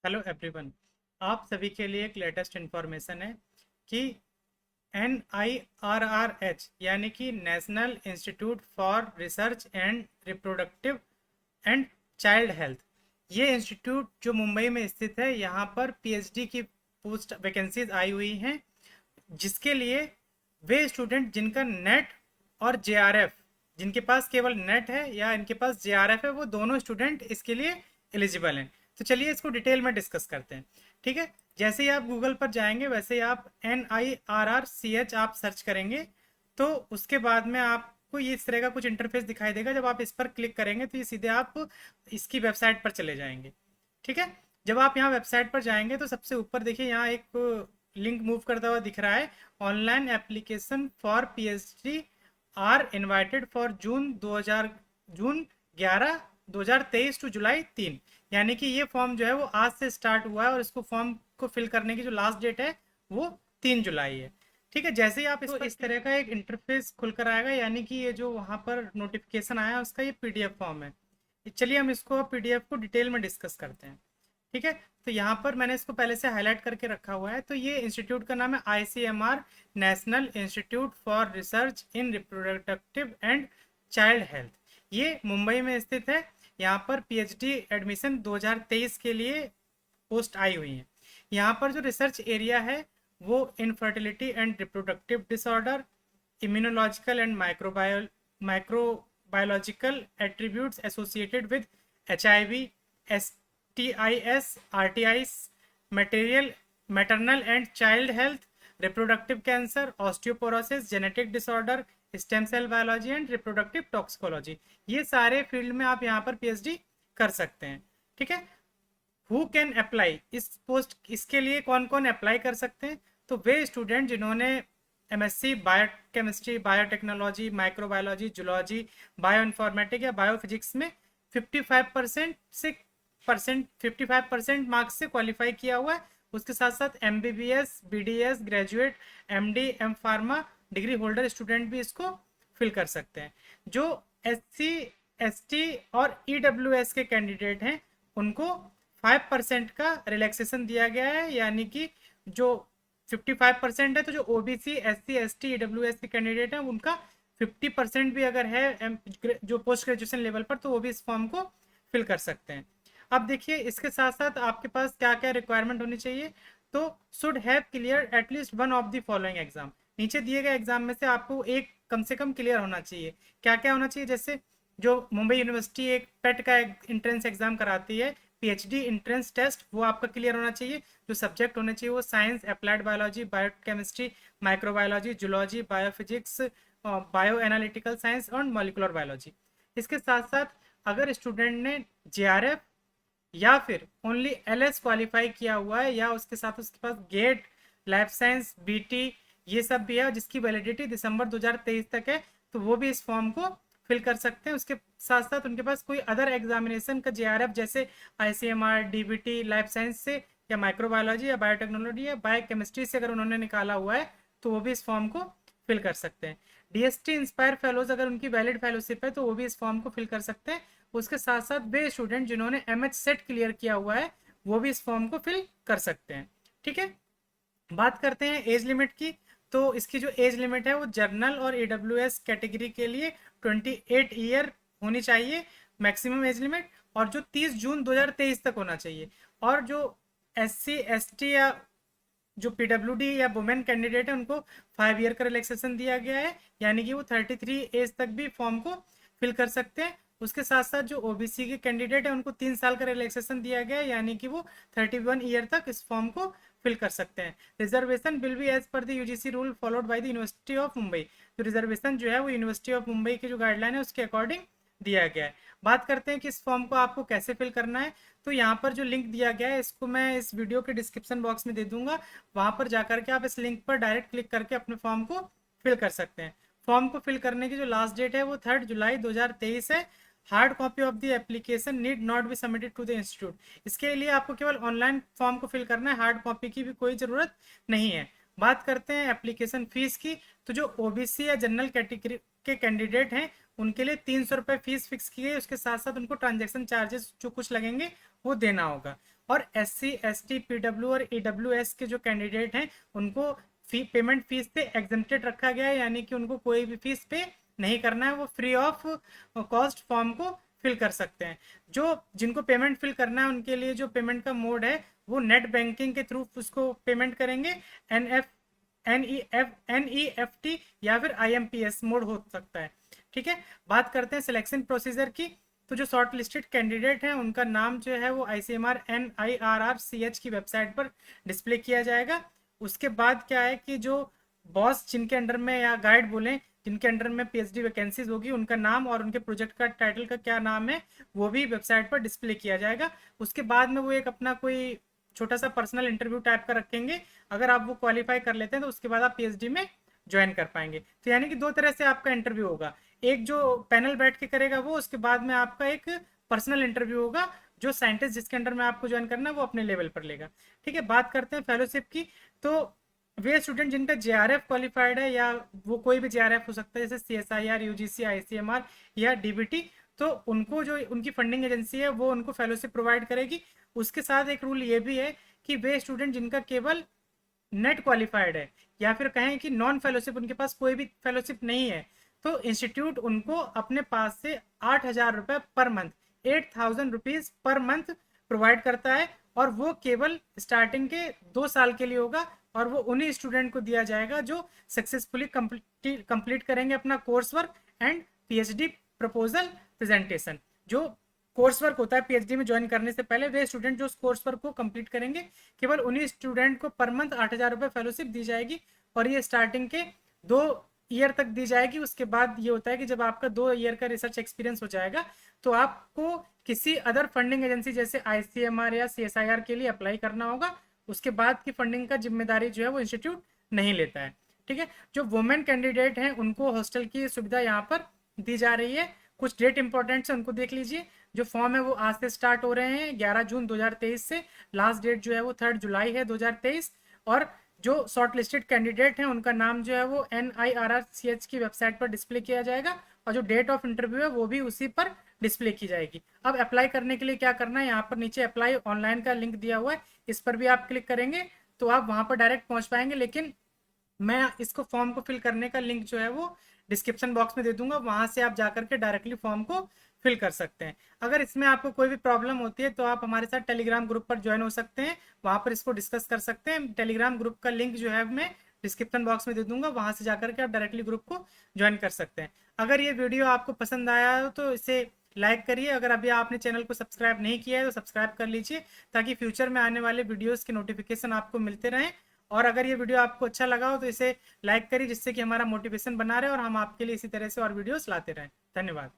Hello everyone. आप सभी के लिए एक लेटेस्ट इन्फॉर्मेशन है कि NIRRH यानी कि national institute for research and reproductive and child health, ये इंस्टीट्यूट जो मुंबई में स्थित है, यहाँ पर PhD की पोस्ट वैकेंसीज आई हुई हैं, जिसके लिए वे स्टूडेंट जिनका नेट और JRF, जिनके पास केवल नेट है या इनके पास JRF है, वो दोनों स्टूडेंट इसके लिए एलिजिबल हैं। तो चलिए इसको डिटेल में डिस्कस करते हैं। ठीक है, जैसे ही आप गूगल पर जाएंगे वैसे ही आप NIRRCH आप सर्च करेंगे, तो उसके बाद में आपको ये इस तरह का कुछ इंटरफेस दिखाई देगा। जब आप इस पर क्लिक करेंगे तो ये सीधे आप इसकी वेबसाइट पर चले जाएंगे। ठीक है, जब आप यहाँ वेबसाइट पर जाएंगे तो सबसे ऊपर देखिए यहाँ एक लिंक मूव करता हुआ दिख रहा है। Online application for PhD are invited for June 11 2023 to July 3। यानी कि ये फॉर्म जो है वो आज से स्टार्ट हुआ है और इसको फॉर्म को फिल करने की जो लास्ट डेट है वो 3 जुलाई है। ठीक है, जैसे ही आप इसको इस तरह का एक इंटरफेस खुलकर आएगा, यानी कि ये जो वहाँ पर नोटिफिकेशन आया उसका ये PDF फॉर्म है। चलिए हम इसको PDF को डिटेल में डिस्कस करते हैं। ठीक है, तो यहाँ पर मैंने इसको पहले से हाईलाइट करके रखा हुआ है। तो ये इंस्टीट्यूट का नाम है ICMR, national institute for research in reproductive and child health. ये मुंबई में स्थित है। यहाँ पर PhD एडमिशन 2023 के लिए पोस्ट आई हुई है। यहाँ पर जो रिसर्च एरिया है वो infertility and reproductive disorder, immunological and microbiological attributes associated with HIV, STIs, RTIs, material maternal and child health, reproductive cancer, osteoporosis, genetic disorder, stem cell biology and reproductive toxicology. ये सारे field में आप यहाँ पर PhD कर सकते हैं। ठीक है, हु कैन अप्लाई इस पोस्ट, इसके लिए कौन कौन अप्लाई कर सकते हैं? तो वे स्टूडेंट जिन्होंने MSc biochemistry, biotechnology, microbiology, zoology, bio informatic या बायोफिजिक्स में 55% मार्क्स से क्वालिफाई किया हुआ है। उसके साथ साथ MBBS, BDS, graduate, MD, M pharma degree holder student भी इसको फिल कर सकते हैं। जो SC, ST और EWS के कैंडिडेट हैं उनको 5% का रिलैक्सेशन दिया गया है। यानी कि जो 55% है, तो जो OBC, SC, ST, EWS के कैंडिडेट हैं उनका 50% भी अगर है जो पोस्ट ग्रेजुएशन लेवल पर, तो वो भी इस फॉर्म को फिल कर सकते हैं। अब देखिए इसके साथ साथ आपके पास क्या क्या रिक्वायरमेंट होनी चाहिए। तो should have clear at least one of the following exam. नीचे दिए गए एग्जाम में से आपको एक कम से कम क्लियर होना चाहिए। क्या क्या होना चाहिए? जैसे जो मुंबई यूनिवर्सिटी एक पेट का एंट्रेंस एग्जाम कराती है, PhD एंट्रेंस टेस्ट, वो आपका क्लियर होना चाहिए। जो सब्जेक्ट होने चाहिए वो science, applied biology, biochemistry, microbiology, zoology, biophysics, bio analytical science और मॉलिकुलर बायोलॉजी। इसके साथ साथ अगर स्टूडेंट ने JRF या फिर ओनली LS क्वालिफाई किया हुआ है, या उसके साथ उसके पास गेट, लाइफ साइंस, BT ये सब भी है जिसकी वैलिडिटी दिसंबर 2023 तक है, तो वो भी इस फॉर्म को फिल कर सकते हैं। उसके साथ साथ उनके पास कोई अदर एग्जामिनेशन का JRF जैसे ICMR, DBT, लाइफ साइंस से या माइक्रोबायोलॉजी या बायोटेक्नोलॉजी या बायोकेमिस्ट्री से अगर उन्होंने निकाला हुआ है, तो वो भी इस फॉर्म को फिल कर सकते हैं। DST इंस्पायर फेलोज अगर उनकी वैलिड फेलोशिप है, तो वो भी इस फॉर्म को फिल कर सकते हैं। उसके साथ साथ वे स्टूडेंट जिन्होंने MH सेट क्लियर किया हुआ है, वो भी इस फॉर्म को फिल कर सकते हैं। ठीक है, बात करते हैं एज लिमिट की। तो इसकी जो एज लिमिट है वो जर्नल और AWS कैटेगरी के लिए 28 ईयर होनी चाहिए मैक्सिमम एज लिमिट, और जो 30 जून 2023 तक होना चाहिए। और जो SC, ST या जो PWD या वुमेन कैंडिडेट है उनको 5 ईयर का रिलैक्सेशन दिया गया है। यानी कि वो 33 एज तक भी फॉर्म को फिल कर सकते हैं। उसके साथ साथ जो OBC के कैंडिडेट है उनको 3 साल का रिलैक्सेशन दिया गया है, यानी कि वो 31 ईयर तक इस फॉर्म को फिल कर सकते हैं। Reservation will be as per the UGC rule followed by the university of Mumbai. तो रिजर्वेशन जो है वो यूनिवर्सिटी ऑफ मुंबई की जो गाइडलाइन है उसके अकॉर्डिंग दिया गया है। बात करते हैं कि इस फॉर्म को आपको कैसे फिल करना है। तो यहाँ पर जो लिंक दिया गया है इसको मैं इस वीडियो के डिस्क्रिप्शन बॉक्स में दे दूंगा। वहां पर जाकर के आप इस लिंक पर डायरेक्ट क्लिक करके अपने फॉर्म को फिल कर सकते हैं। फॉर्म को फिल करने की जो लास्ट डेट है वो 3 जुलाई 2023 है। Hard copy of the application need not be submitted to the institute. इसके लिए आपको केवल ऑनलाइन फॉर्म को फिल करना है, हार्ड कॉपी की भी कोई ज़रूरत नहीं है। बात करते हैं एप्लीकेशन फीस की। तो जो OBC या जनरल कैटेगरी के कैंडिडेट हैं उनके लिए 300 रुपये फीस फिक्स की गई। उसके साथ साथ उनको ट्रांजेक्शन चार्जेस जो कुछ लगेंगे वो देना होगा। और SC ST PW और EWS के जो कैंडिडेट हैं उनको पेमेंट फीस से एग्जेम्प्टेड रखा गया है, यानी कि उनको कोई भी फीस पे नहीं करना है, वो फ्री ऑफ कॉस्ट फॉर्म को फिल कर सकते हैं। जो जिनको पेमेंट फिल करना है उनके लिए जो पेमेंट का मोड है वो नेट बैंकिंग के थ्रू उसको पेमेंट करेंगे। NEFT या फिर IMPS मोड हो सकता है। ठीक है, बात करते हैं सिलेक्शन प्रोसीजर की। तो जो शॉर्ट लिस्टेड कैंडिडेट हैं उनका नाम जो है वो ICMR NIRRCH की वेबसाइट पर डिस्प्ले किया जाएगा। उसके बाद क्या है कि जो बॉस जिनके अंडर में या गाइड बोलें जिनके अंडर में PhD वैकेंसीज होगी उनका नाम और उनके प्रोजेक्ट का टाइटल का क्या नाम है वो भी वेबसाइट पर डिस्प्ले किया जाएगा। उसके बाद में वो एक अपना कोई छोटा सा पर्सनल इंटरव्यू टाइप का रखेंगे। अगर आप वो क्वालिफाई कर लेते हैं तो उसके बाद आप PhD में ज्वाइन कर पाएंगे। तो यानी कि दो तरह से आपका इंटरव्यू होगा, एक जो पैनल बैठ के करेगा वो, उसके बाद में आपका एक पर्सनल इंटरव्यू होगा जो साइंटिस्ट जिसके अंडर में आपको ज्वाइन करना है वो अपने लेवल पर लेगा। ठीक है, बात करते हैं फेलोशिप की। तो वे स्टूडेंट जिनका JRF क्वालिफाइड है या वो कोई भी JRF हो सकता है जैसे CSIR UGC ICMR या DBT, तो उनको जो उनकी फंडिंग एजेंसी है वो उनको फेलोशिप प्रोवाइड करेगी। उसके साथ एक रूल ये भी है कि वे स्टूडेंट जिनका केवल नेट क्वालिफाइड है या फिर कहें कि नॉन फेलोशिप उनके पास कोई भी फेलोशिप नहीं है, तो इंस्टीट्यूट उनको अपने पास से 8,000 रुपये per month, 8,000 rupees per month provide करता है। और वो केवल स्टार्टिंग के 2 साल के लिए होगा और वो उन्हीं स्टूडेंट को दिया जाएगा जो सक्सेसफुली कंप्लीट करेंगे अपना course work and PhD proposal presentation. जो कोर्स वर्क होता है PhD में ज्वाइन करने से पहले, वे स्टूडेंट जो उस कोर्स वर्क को कंप्लीट करेंगे केवल उन्हीं स्टूडेंट को पर मंथ 8,000 रुपये फेलोशिप दी जाएगी। और ये स्टार्टिंग के 2 ईयर तक दी जाएगी। उसके बाद ये होता है कि जब आपका 2 ईयर का रिसर्च एक्सपीरियंस हो जाएगा तो आपको किसी अदर फंडिंग एजेंसी जैसे ICMR या CSIR के लिए अप्लाई करना होगा। उसके बाद की फंडिंग का जिम्मेदारी जो है वो इंस्टीट्यूट नहीं लेता है। ठीक है, जो वुमेन कैंडिडेट हैं उनको हॉस्टल की सुविधा यहाँ पर दी जा रही है। कुछ डेट इंपॉर्टेंट है उनको देख लीजिए। जो फॉर्म है वो आज से स्टार्ट हो रहे हैं 11 जून 2023 से। लास्ट डेट जो है वो 3 जुलाई है 2023। और जो शॉर्ट लिस्टेड कैंडिडेट हैं उनका नाम जो है वो NIRRCH की वेबसाइट पर डिस्प्ले किया जाएगा और जो डेट ऑफ इंटरव्यू है वो भी उसी पर डिस्प्ले की जाएगी। अब अप्लाई करने के लिए क्या करना है, यहाँ पर नीचे अप्लाई ऑनलाइन का लिंक दिया हुआ है, इस पर भी आप क्लिक करेंगे तो आप वहाँ पर डायरेक्ट पहुँच पाएंगे। लेकिन मैं इसको फॉर्म को फिल करने का लिंक जो है वो डिस्क्रिप्शन बॉक्स में दे दूंगा, वहां से आप जाकर के डायरेक्टली फॉर्म को फिल कर सकते हैं। अगर इसमें आपको कोई भी प्रॉब्लम होती है तो आप हमारे साथ टेलीग्राम ग्रुप पर ज्वाइन हो सकते हैं, वहां पर इसको डिस्कस कर सकते हैं। टेलीग्राम ग्रुप का लिंक जो है मैं डिस्क्रिप्शन बॉक्स में दे दूंगा, वहां से जाकर के आप डायरेक्टली ग्रुप को ज्वाइन कर सकते हैं। अगर ये वीडियो आपको पसंद आया हो तो इसे लाइक करिए। अगर अभी आपने चैनल को सब्सक्राइब नहीं किया है तो सब्सक्राइब कर लीजिए ताकि फ्यूचर में आने वाले वीडियोस के नोटिफिकेशन आपको मिलते रहें। और अगर ये वीडियो आपको अच्छा लगा हो तो इसे लाइक करिए जिससे कि हमारा मोटिवेशन बना रहे और हम आपके लिए इसी तरह से और वीडियोस लाते रहें। धन्यवाद।